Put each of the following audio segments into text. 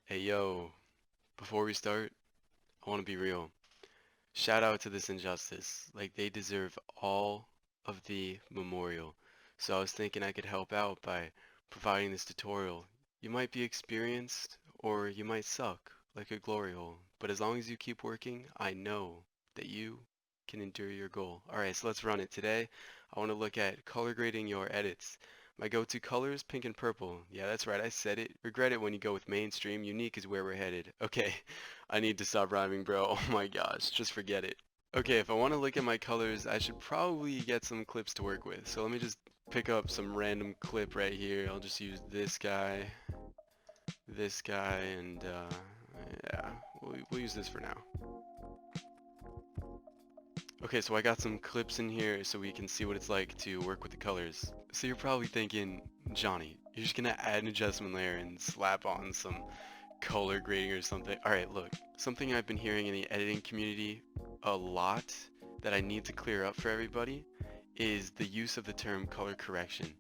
Hey yo, before we start, I want to be real. Shout out to this injustice. Like, they deserve all of the memorial. So I was thinking I could help out by providing this tutorial. You might be experienced, or you might suck, like a glory hole. But as long as you keep working, I know that you can endure your goal. Alright, so let's run it. Today, I want to look at color grading your edits. My go-to colors, pink and purple. Yeah, that's right, I said it. Regret it when you go with mainstream. Unique is where we're headed. Okay, I need to stop rhyming, bro. Oh my gosh, just forget it. Okay, if I want to look at my colors, I should probably get some clips to work with. So let me just pick up some random clip right here. I'll just use this guy, and yeah, we'll use this for now. Okay, so I got some clips in here so we can see what it's like to work with the colors. So you're probably thinking, Johnny, you're just gonna add an adjustment layer and slap on some color grading or something. Alright, look, something I've been hearing in the editing community a lot that I need to clear up for everybody is the use of the term color correction.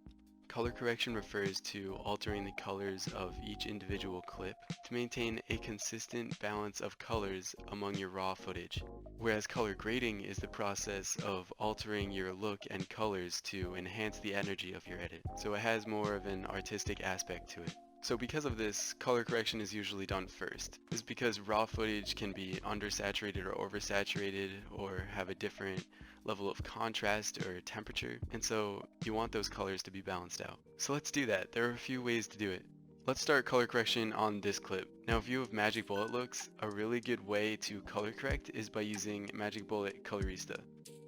Color correction refers to altering the colors of each individual clip to maintain a consistent balance of colors among your raw footage, whereas color grading is the process of altering your look and colors to enhance the energy of your edit. So it has more of an artistic aspect to it. So because of this, color correction is usually done first. This is because raw footage can be undersaturated or oversaturated or have a different level of contrast or temperature, and so you want those colors to be balanced out. So let's do that. There are a few ways to do it. Let's start color correction on this clip. Now if you have Magic Bullet looks, a really good way to color correct is by using Magic Bullet Colorista.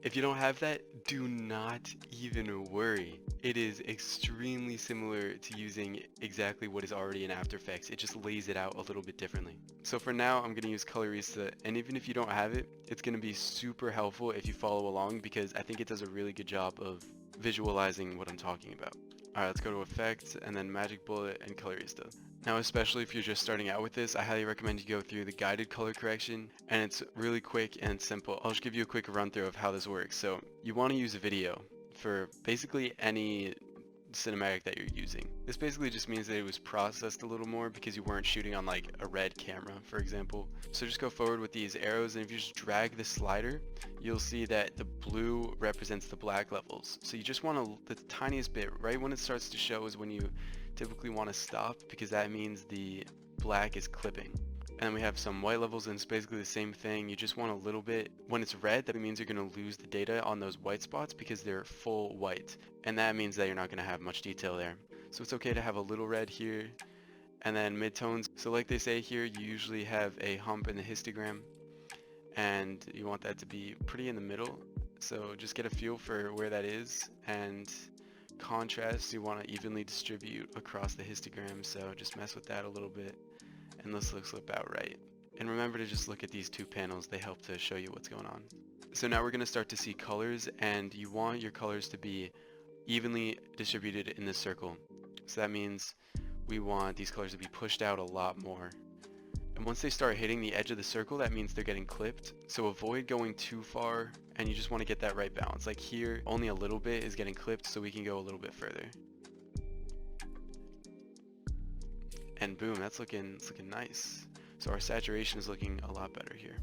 If you don't have that, do not even worry. It is extremely similar to using exactly what is already in After Effects. It just lays it out a little bit differently. So for now, I'm going to use Colorista, and even if you don't have it, it's going to be super helpful if you follow along because I think it does a really good job of visualizing what I'm talking about. Alright, let's go to Effects, and then Magic Bullet and Colorista. Now, especially if you're just starting out with this, I highly recommend you go through the guided color correction, and it's really quick and simple. I'll just give you a quick run through of how this works. So you want to use a video for basically any cinematic that you're using. This basically just means that it was processed a little more because you weren't shooting on like a red camera, for example. So just go forward with these arrows, and if you just drag the slider, you'll see that the blue represents the black levels. So you just want the tiniest bit, right when it starts to show is when you typically want to stop because that means the black is clipping. And then we have some white levels, and it's basically the same thing. You just want a little bit. When it's red, that means you're going to lose the data on those white spots because they're full white. And that means that you're not going to have much detail there. So it's okay to have a little red here. And then midtones. So like they say here, you usually have a hump in the histogram. And you want that to be pretty in the middle. So just get a feel for where that is. And contrast, you want to evenly distribute across the histogram. So just mess with that a little bit. And this looks about right. And remember to just look at these two panels, they help to show you what's going on. So now we're going to start to see colors, and you want your colors to be evenly distributed in this circle. So that means we want these colors to be pushed out a lot more. And once they start hitting the edge of the circle, that means they're getting clipped. So avoid going too far, and you just want to get that right balance. Like here, only a little bit is getting clipped, so we can go a little bit further. And boom, it's looking nice. So our saturation is looking a lot better here.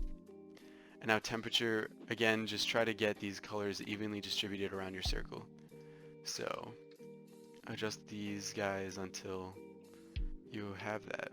And now temperature, again, just try to get these colors evenly distributed around your circle. So adjust these guys until you have that.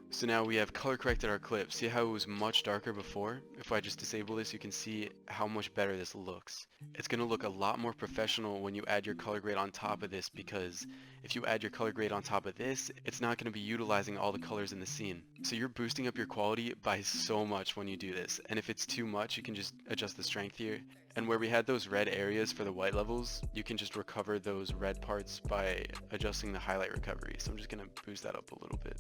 So now we have color corrected our clip. See how it was much darker before? If I just disable this, you can see how much better this looks. It's going to look a lot more professional when you add your color grade on top of this, because if you add your color grade on top of this, it's not going to be utilizing all the colors in the scene. So you're boosting up your quality by so much when you do this. And if it's too much, you can just adjust the strength here. And where we had those red areas for the white levels, you can just recover those red parts by adjusting the highlight recovery. So I'm just going to boost that up a little bit.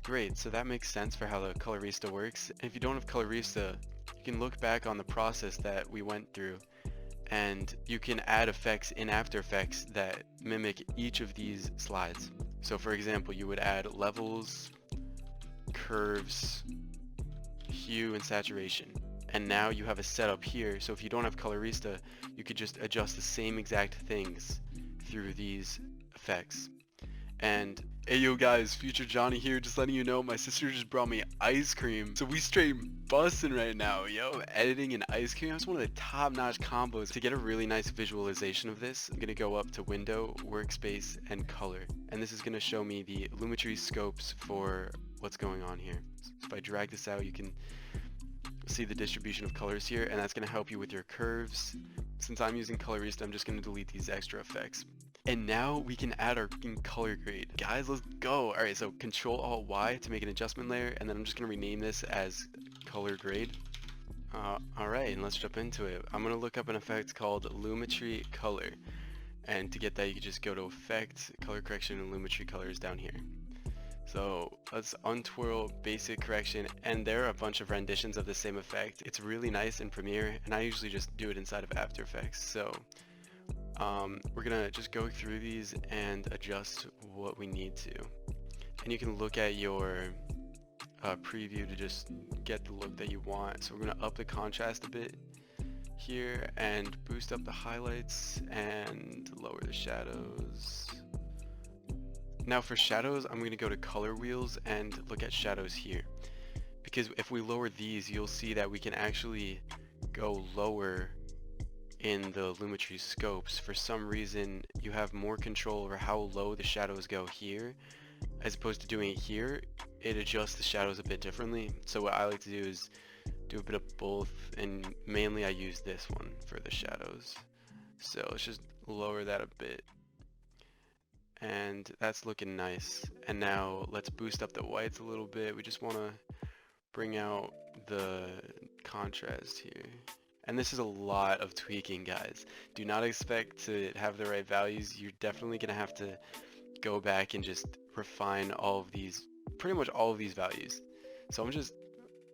Great, so that makes sense for how the Colorista works. And if you don't have Colorista, you can look back on the process that we went through, and you can add effects in After Effects that mimic each of these slides. So for example, you would add levels, curves, hue, and saturation. And now you have a setup here, so if you don't have Colorista, you could just adjust the same exact things through these effects. And Hey yo guys, Future Johnny here, just letting you know my sister just brought me ice cream. So we straight busting right now, yo. Editing and ice cream, that's one of the top-notch combos. To get a really nice visualization of this, I'm gonna go up to Window, Workspace, and Color. And this is gonna show me the Lumetri scopes for what's going on here. So if I drag this out, you can see the distribution of colors here, and that's gonna help you with your curves. Since I'm using Colorista, I'm just gonna delete these extra effects. And now we can add our color grade. Guys, let's go. All right, so Control Alt Y to make an adjustment layer, and then I'm just gonna rename this as color grade. All right, and let's jump into it. I'm gonna look up an effect called Lumetri Color. And to get that, you can just go to Effect, Color Correction, and Lumetri Colors down here. So let's untwirl basic correction, and there are a bunch of renditions of the same effect. It's really nice in Premiere, and I usually just do it inside of After Effects. So we're gonna just go through these and adjust what we need to. And you can look at your preview to just get the look that you want. So we're gonna up the contrast a bit here and boost up the highlights and lower the shadows. Now for shadows, I'm gonna go to color wheels and look at shadows here. Because if we lower these, you'll see that we can actually go lower in the Lumetri scopes. For some reason, you have more control over how low the shadows go here, as opposed to doing it here. It adjusts the shadows a bit differently. So what I like to do is do a bit of both, and mainly I use this one for the shadows. So let's just lower that a bit. And that's looking nice. And now let's boost up the whites a little bit. We just want to bring out the contrast here. And this is a lot of tweaking, guys. Do not expect to have the right values. You're definitely going to have to go back and just refine all of these, pretty much all of these values. So I'm just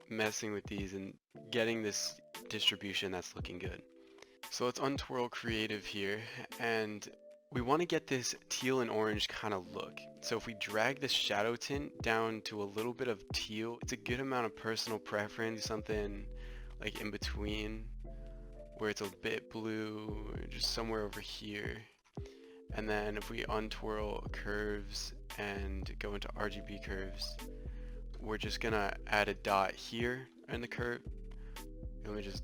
messing with these and getting this distribution that's looking good. So let's untwirl creative here, and we want to get this teal and orange kind of look. So if we drag this shadow tint down to a little bit of teal, it's a good amount of personal preference, something like in between, where it's a bit blue, just somewhere over here. And then if we untwirl curves and go into RGB curves, we're just gonna add a dot here in the curve. And we just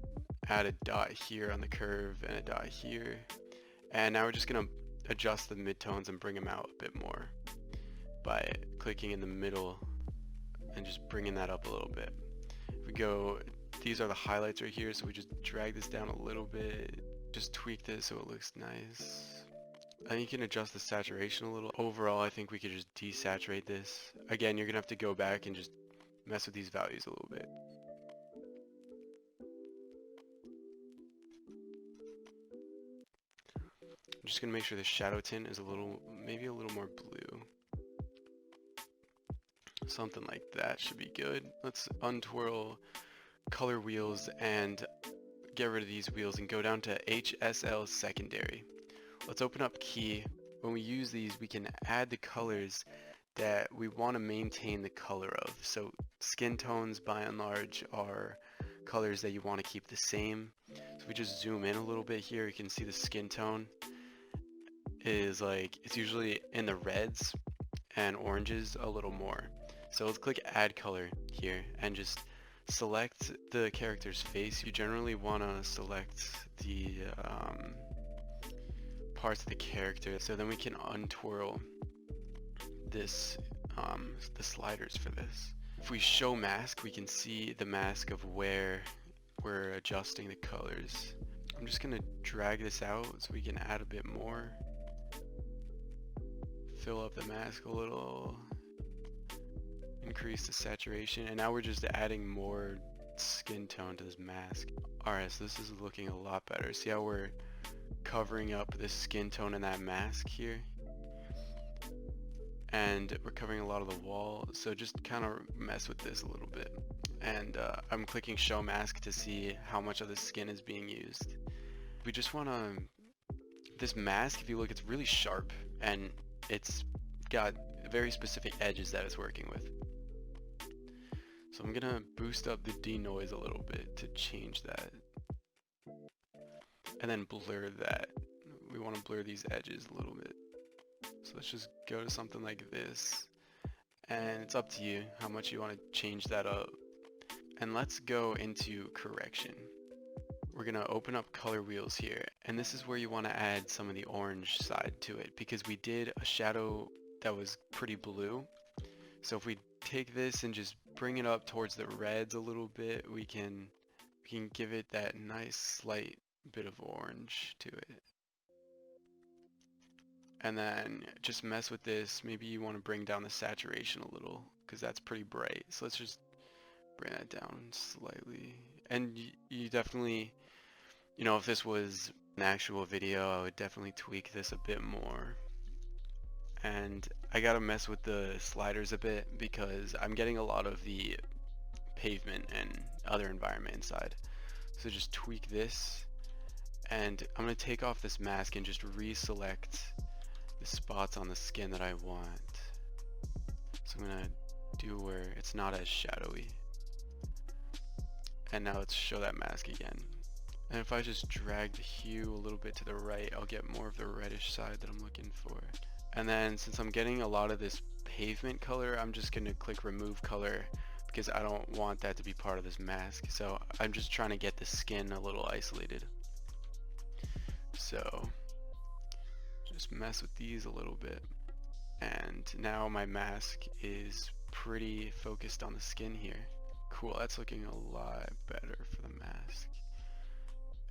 add a dot here on the curve and a dot here. And now we're just gonna adjust the midtones and bring them out a bit more by clicking in the middle and just bringing that up a little bit. If we go, these are the highlights right here, so we just drag this down a little bit, just tweak this so it looks nice. I think you can adjust the saturation a little. Overall, I think we could just desaturate this. Again, you're gonna have to go back and just mess with these values a little bit. I'm just gonna make sure the shadow tint is maybe a little more blue. Something like that should be good. Let's untwirl color wheels and get rid of these wheels and go down to HSL secondary. Let's open up key. When we use these, we can add the colors that we want to maintain the color of. So skin tones by and large are colors that you want to keep the same. So if we just zoom in a little bit here, you can see the skin tone is like, it's usually in the reds and oranges a little more. So let's click add color here and just select the character's face. You generally want to select the parts of the character, so then we can untwirl this, the sliders for this. If we show mask, we can see the mask of where we're adjusting the colors. I'm just gonna drag this out so we can add a bit more. Fill up the mask a little, increase the saturation, and now we're just adding more skin tone to this mask. Alright, so this is looking a lot better. See how we're covering up the skin tone in that mask here? And we're covering a lot of the wall, so just kind of mess with this a little bit. And I'm clicking show mask to see how much of the skin is being used. We just want to, this mask, if you look, it's really sharp, and it's got very specific edges that it's working with. So I'm gonna boost up the denoise a little bit to change that. And then blur that. We want to blur these edges a little bit. So let's just go to something like this. And it's up to you how much you want to change that up. And let's go into correction. We're going to open up color wheels here. And this is where you want to add some of the orange side to it, because we did a shadow that was pretty blue. So if we take this and just bring it up towards the reds a little bit, we can give it that nice slight bit of orange to it. And then just mess with this. Maybe you want to bring down the saturation a little, because that's pretty bright. So let's just bring that down slightly. And you definitely, you know, if this was an actual video, I would definitely tweak this a bit more. And I gotta mess with the sliders a bit, because I'm getting a lot of the pavement and other environment inside. So just tweak this, and I'm gonna take off this mask and just reselect the spots on the skin that I want. So I'm gonna do where it's not as shadowy. And now let's show that mask again. And if I just drag the hue a little bit to the right, I'll get more of the reddish side that I'm looking for. And then since I'm getting a lot of this pavement color, I'm just gonna click remove color, because I don't want that to be part of this mask. So I'm just trying to get the skin a little isolated. So just mess with these a little bit. And now my mask is pretty focused on the skin here. Cool, that's looking a lot better for the mask.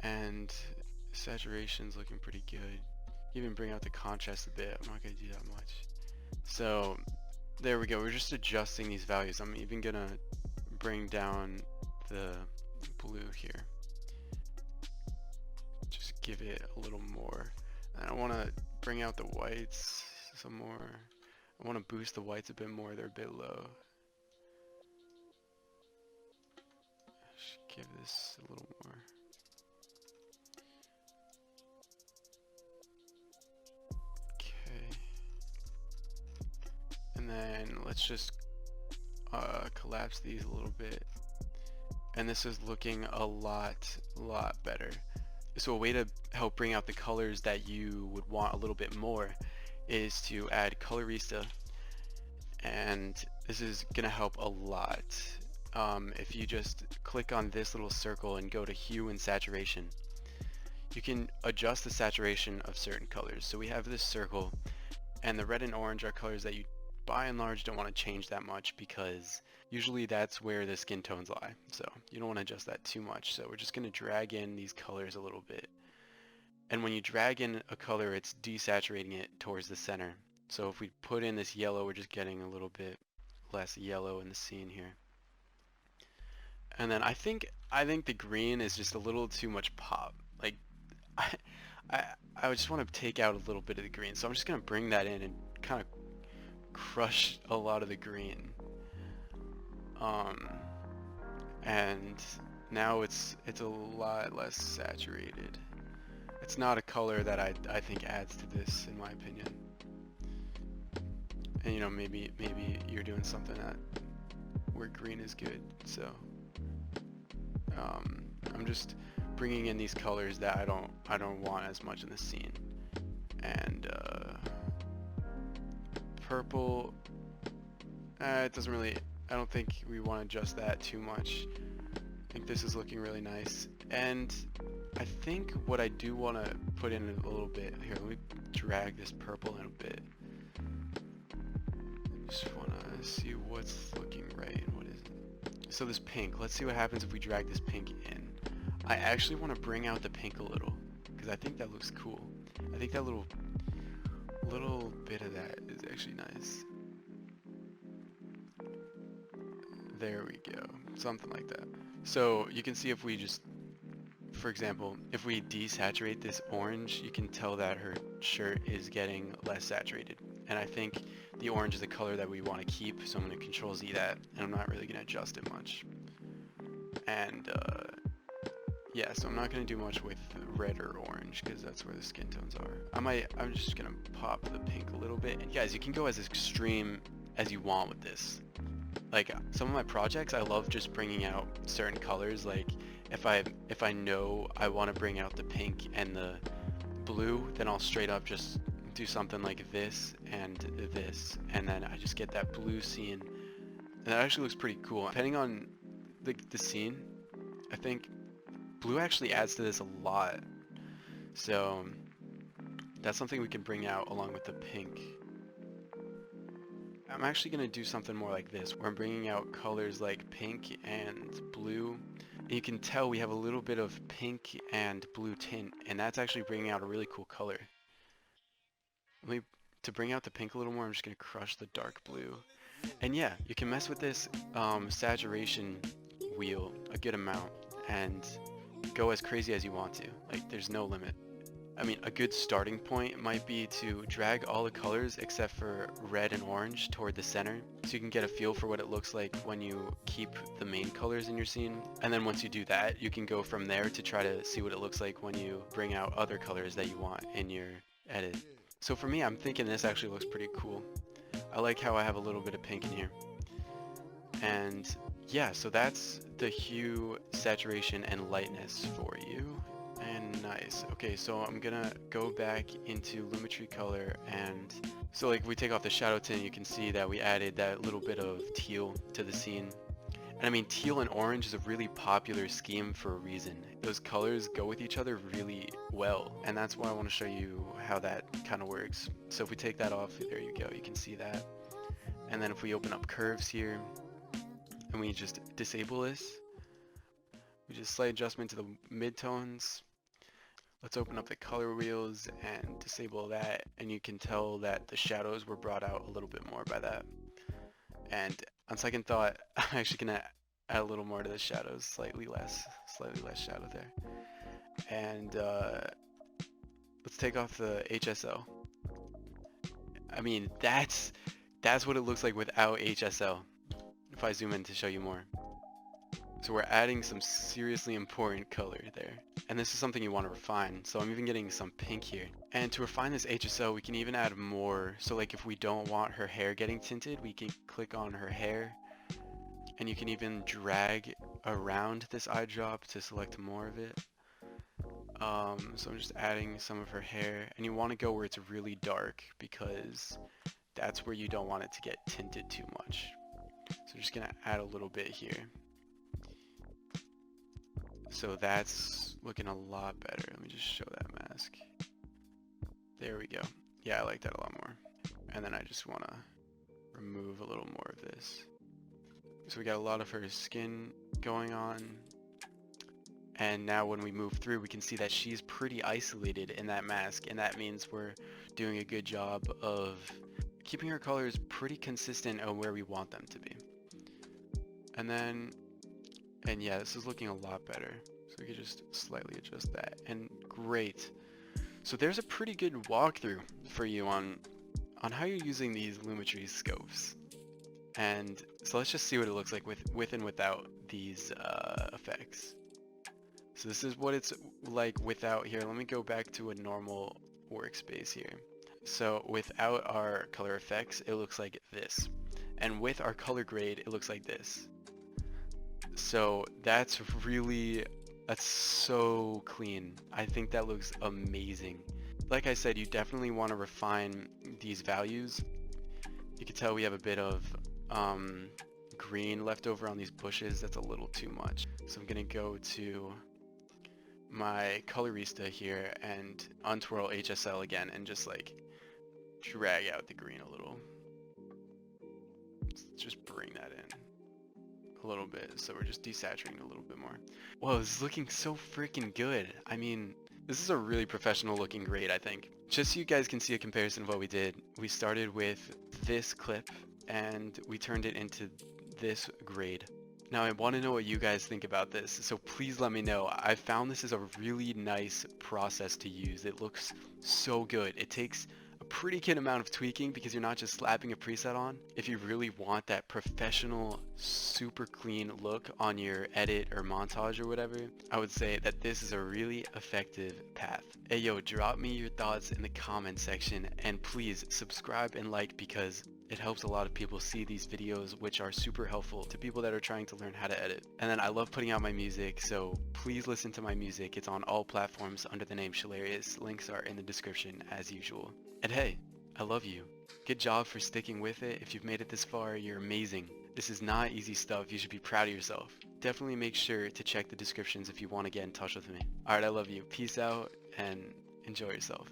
And saturation's looking pretty good. Even bring out the contrast a bit. I'm not going to do that much. So there we go. We're just adjusting these values. I'm even going to bring down the blue here. Just give it a little more. And I want to bring out the whites some more. I want to boost the whites a bit more. They're a bit low. Just give this a little more. And then let's just collapse these a little bit. And this is looking a lot better. So a way to help bring out the colors that you would want a little bit more is to add colorista. And this is gonna help a lot. If you just click on this little circle and go to hue and saturation, you can adjust the saturation of certain colors. So we have this circle, and the red and orange are colors that you by and large don't want to change that much, because usually that's where the skin tones lie. So you don't want to adjust that too much. So we're just going to drag in these colors a little bit. And when you drag in a color, it's desaturating it towards the center. So if we put in this yellow, we're just getting a little bit less yellow in the scene here. And then I think the green is just a little too much pop. Like I just want to take out a little bit of the green. So I'm just going to bring that in and kind of crush a lot of the green. And now it's a lot less saturated. It's not a color that I think adds to this, in my opinion. And you know, maybe you're doing something where green is good. So I'm just bringing in these colors that I don't want as much in the scene. And purple, it doesn't really, I don't think we want to adjust that too much. I think this is looking really nice. And I think what I do want to put in a little bit here, let me drag this purple in a bit. Just want to see what's looking right and what isn't. So this pink, let's see what happens if we drag this pink in. I actually want to bring out the pink a little, because I think that looks cool. I think that little bit of that is actually nice. There we go, something like that. So you can see if we just, for example, if we desaturate this orange, you can tell that her shirt is getting less saturated. And I think the orange is the color that we want to keep, so I'm going to Control Z that, and I'm not really going to adjust it much. And yeah, so I'm not going to do much with red or orange, because that's where the skin tones are. I'm just going to pop the pink a little bit. And guys, you can go as extreme as you want with this. Like some of my projects, I love just bringing out certain colors. Like if I know I want to bring out the pink and the blue, then I'll straight up just do something like this, and then I just get that blue scene. And that actually looks pretty cool. Depending on the scene, I think blue actually adds to this a lot. So that's something we can bring out along with the pink. I'm actually going to do something more like this, where I'm bringing out colors like pink and blue. And you can tell we have a little bit of pink and blue tint, and that's actually bringing out a really cool color. To bring out the pink a little more, I'm just going to crush the dark blue. And yeah, you can mess with this saturation wheel a good amount and go as crazy as you want to. Like, there's no limit. I mean, a good starting point might be to drag all the colors except for red and orange toward the center, so you can get a feel for what it looks like when you keep the main colors in your scene. And then once you do that, you can go from there to try to see what it looks like when you bring out other colors that you want in your edit. So for me, I'm thinking this actually looks pretty cool. I like how I have a little bit of pink in here. And yeah, so that's the hue, saturation, and lightness for you. And nice. Okay, so I'm gonna go back into Lumetri color, and so like if we take off the shadow tint, you can see that we added that little bit of teal to the scene. And I mean, teal and orange is a really popular scheme for a reason. Those colors go with each other really well, and that's why I want to show you how that kind of works. So if we take that off, there you go, you can see that. And then if we open up curves here, and we just disable this, we just slight adjustment to the midtones. Let's open up the color wheels and disable that, and you can tell that the shadows were brought out a little bit more by that. And on second thought, I'm actually gonna add a little more to the shadows, slightly less shadow there. And let's take off the HSL. I mean, that's what it looks like without HSL. If I zoom in to show you more. So we're adding some seriously important color there. And this is something you want to refine. So I'm even getting some pink here. And to refine this HSL, we can even add more. So like if we don't want her hair getting tinted, we can click on her hair. And you can even drag around this eye drop to select more of it. So I'm just adding some of her hair. And you want to go where it's really dark, because that's where you don't want it to get tinted too much. So I'm just going to add a little bit here. So that's looking a lot better. Let me just show that mask. There we go. Yeah, I like that a lot more. And then I just want to remove a little more of this. So we got a lot of her skin going on. And now when we move through, we can see that she's pretty isolated in that mask. And that means we're doing a good job of keeping her colors pretty consistent on where we want them to be. And yeah, this is looking a lot better. So we could just slightly adjust that. And great. So there's a pretty good walkthrough for you on how you're using these Lumetri scopes. And so let's just see what it looks like with and without these effects. So this is what it's like without here. Let me go back to a normal workspace here. So without our color effects, it looks like this. And with our color grade, it looks like this. So that's so clean. I think that looks amazing. Like I said, you definitely want to refine these values. You can tell we have a bit of green left over on these bushes. That's a little too much. So I'm gonna go to my colorista here and untwirl HSL again and just like drag out the green a little. Let's just bring that in a little bit, so we're just desaturating a little bit more. Whoa, this is looking so freaking good. I mean, this is a really professional looking grade, I think. Just so you guys can see a comparison of what we did, we started with this clip and we turned it into this grade. Now I want to know what you guys think about this, so please let me know. I found this is a really nice process to use. It looks so good. It takes a pretty good amount of tweaking because you're not just slapping a preset on. If you really want that professional, super clean look on your edit or montage or whatever, I would say that this is a really effective path. Hey yo, drop me your thoughts in the comment section, and please subscribe and like, because It helps a lot of people see these videos, which are super helpful to people that are trying to learn how to edit. And then I love putting out my music, so please listen to my music. It's on all platforms under the name Shillarious. Links are in the description as usual. And hey, I love you. Good job for sticking with it. If you've made it this far, you're amazing. This is not easy stuff. You should be proud of yourself. Definitely make sure to check the descriptions if you want to get in touch with me. Alright, I love you. Peace out and enjoy yourself.